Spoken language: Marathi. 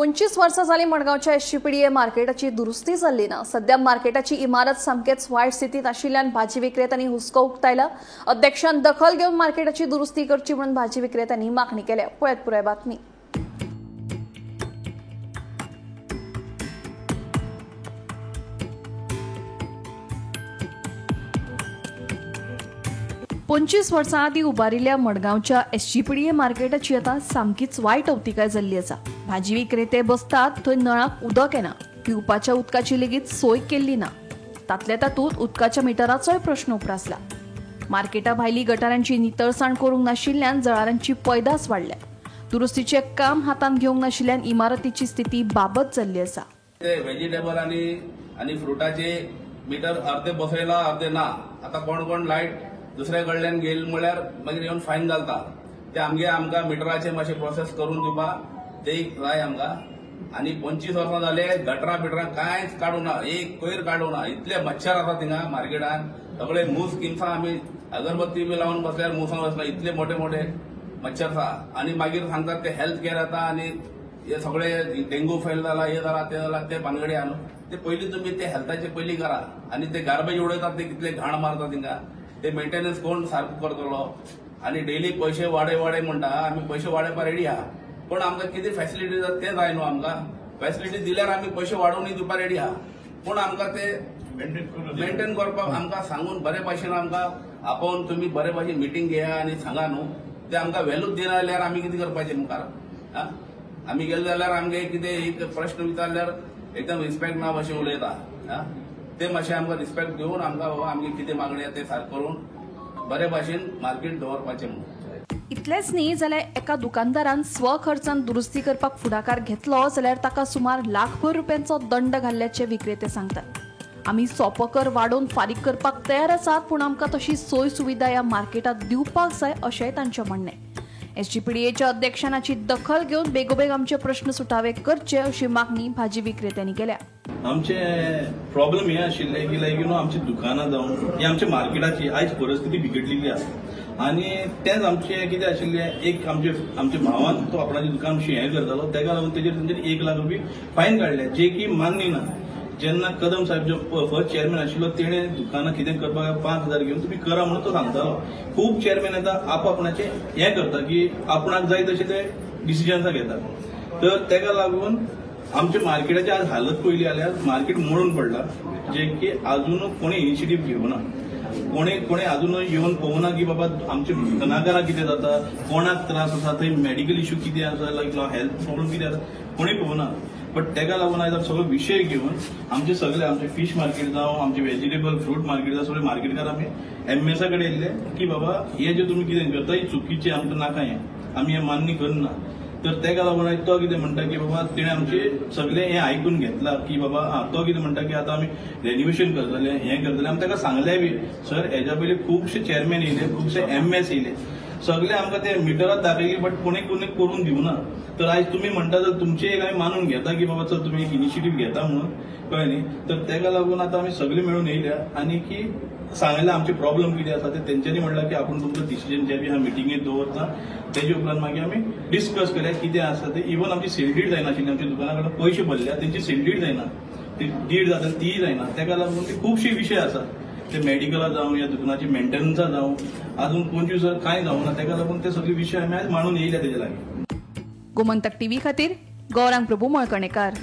25 वर्सां जाली मडगांवच्या एसजीपीडीए मार्केटाची दुरुस्ती जाल्ली ना। सध्या मार्केटाची इमारत सामकेच वायट स्थितीत आशिल्ल्यान भाजी विक्रेत्यांनी हुस्को उक्तायला। अध्यक्षान दखल घेवन मार्केटाची दुरुस्ती करची म्हणून भाजी विक्रेत्यांनी मागणी केल्या। पळयत पुराय बातमी। पंचवीस वर्सां आदीं उबारिल्ल्या मडगांवच्या एसजीपीडीए मार्केटाची आतां सामकीच वायट अवतिकाय जाल्ली आसा। भाजी विक्रेते बसतात थंय नळाक उदक येना, पिवपाच्या उदकाची लेगीत सोय केल्ली ना। तातल्या तातूंत उदकाच्या मिटराचोय प्रश्न उप्रासला। मार्केटा भायली गटारांची नितळसाण करूंक नाशिल्ल्यान जळारांची पैदास वाडल्या। दुरुस्तीचें काम हातांत घेवंक नाशिल्ल्यान इमारतीची स्थिती बाबत जाल्ली आसा। व्हेजिटेबल आणि फ्रुटाचे मीटर अर्धे बसयला अर्धे ना। आता कोण लायट दुसऱ्या कडल्यान गेल म्हळ्यार मागीर येवन फायन घालता। ते आमकां मिटराचे मातशें प्रोसेस करून दिवपा ते जाय आमकां। आनी 25 वर्सां जाले गटरां बिटरां कांयच काडूं ना, एक कोयर काडूं ना। इतले मच्छर आसा थिंगा मार्केटान, सगळे मूस किमसां आमी अगरबत्ती बी लावन बसल्यार मुसां वचना, इतले मोठे मोठे मच्छर आसा। आनी मागीर सांगतात ते हेल्थ केअर येता आनी हे सगळे डेंगू फेल जाला, हे जाला ते जाला, ते भानगडी आहा न्हू। ते पयलीं तुमी ते हेल्थाचे पयलीं करा। आनी ते गार्बेज उडयतात ते कितले घाण मारता थिंगा, ते मेंटेनन्स कोण सारको करतलो। आनी डेली पैसे वाडय म्हणटा, आमी पैसे वाडोवपाक रेडी आहा, पण आमकां कितें फॅसिलिटी जाता ते जाय न्हू। आमकां फॅसिलिटी दिल्यार आमी पैसे वाडोवनूय दिवपाक रेडी आहा, पूण आमकां ते मेंटेन करपाक आमकां सांगून बरे भाशेन आमकां आपोवन तुमी बरे भाशेन मिटींग घेया आनी सांगा न्हू। ते आमकां व्हॅल्यूच दिना जाल्यार आमी कितें करपाचें मुखार? आमी गेले जाल्यार आमगे कितें एक प्रश्न विचारल्यार एकदम रिस्पेक्ट ना भशेन उलयता। ते मातशें आमकां रिस्पेक्ट दिवन आमकां बाबा आमगे कितें मागणी आसा ते सारकें करून बरे भाशेन मार्केट दवरपाचें म्हणून। इतलेंच न्ही जाल्यार एका दुकानदारान स्वखर्चान दुरुस्ती करपाक फुडाकार घेतलो जाल्यार ताका सुमार लाखभर रुपयांचो दंड घाल्ल्याचे विक्रेते सांगतात। आमी सोपो कर वाडोवन फारीक करपाक तयार आसात, पूण आमकां तशी सोय सुविधा ह्या मार्केटात दिवपाक जाय अशेंय तांचें म्हणणें। एसजीपीडीएच्या अध्यक्षानाची दखल घेवन बेगोबेग आमचे प्रश्न सुटावे करचे अशी मागणी भाजी विक्रेत्यांनी केल्या। आमचे प्रॉब्लेम हे आशिल्ले की लायक आमची दुकानां जावन ही आमच्या मार्केटाची आयज परिस्थिती बिगडलेली आसा। आनी तेच आमचे कितें आशिल्ले, एक आमच्या भावान तो आपणाचें दुकान हें करतालो, तेका लागून तेजेर 1 लाख रुपया फायन काडले, जे की मान्य ना। जेन्ना कदम साहेब जो फर्स्ट चेअरमॅन आशिल्लो तेणे दुकानां कितें करपाक 5,000 घेवन तुमी करा म्हणून तो सांगतालो। खूब चेअरमॅन येता आपणाचें हें करता की आपणाक जाय तशें ते डिसिजन्सां घेता। तर तेका लागून आमच्या मार्केटाची आज हालत पयली जाल्यार मार्केट मोडून पडला, जे की अजून कोणी इनिशिएटीव्ह घेवना। कोणी अजून येवन पळोवना की बाबा आमचे दुकानाकारांक कितें जाता, कोणाक त्रास आसा, थंय मेडिकल इश्यू कितें आसा, लायक हेल्थ प्रॉब्लेम कितें आसा, कोणी पळोवना। बट तेका लागून आयज सगळो विशय घेवन आमचे फीश मार्केट जावं, आमचे व्हेजिटेबल फ्रूट मार्केट जावं, सगळे मार्केटकार आमी एमएसआ कडेन येयल्ले की बाबा हे जे तुमी कितें करता ही चुकीचें, आमकां नाका हें, आमी हें मान्य करना। तर तेका लागून आयज तो कितें म्हणटा की बाबा तेणें आमचे सगळें हें आयकून घेतला की बाबा तो कितें म्हणटा की आतां आमी रेन्युवेशन करतले, हें करतले। आमी तेका सांगलें बी, सर हेच्या पयलीं खुबशे चेअरमॅन येयले, खुबशे एमएस येयले, सगळे आमकां ते मिटरात दाखयली, बट कोणी करून दिवना। तर आयज तुमी म्हणटा तर तुमचे एक आमी मानून घेता की बाबा चल तुमी एक इनिशिएटीव्ह घेता म्हणून, कळ्ळें न्ही। तर तेका लागून आतां आमी सगळे मेळून येयल्या आनी की सांगलें आमचे प्रॉब्लेम कितें आसा ते। तेंच्यांनी म्हणलां की आपूण तुमचो डिसिजन जे बी ह्या मिटिंगेत दवरता, तेजे उपरांत मागीर आमी डिस्कस करया कितें आसा ते। इवन आमची सेल जायना आशिल्ली, आमच्या दुकाना कडेन पयशे भरल्या तेंची सेल जायना, ती डीड जाता तीय जायना। तेका लागून ते खुबशे विशय आसा, ते मेडिकला जावं या दुकानाची मेंटेनन्सा जावं, अजून 25 कांय जावना। तेका लागून ते सगळे विशय आमी आज मांडून येयल्या तेजे लागीं। गोमंतक टीव्ही खातीर गौरांग प्रभू मळकणेकार।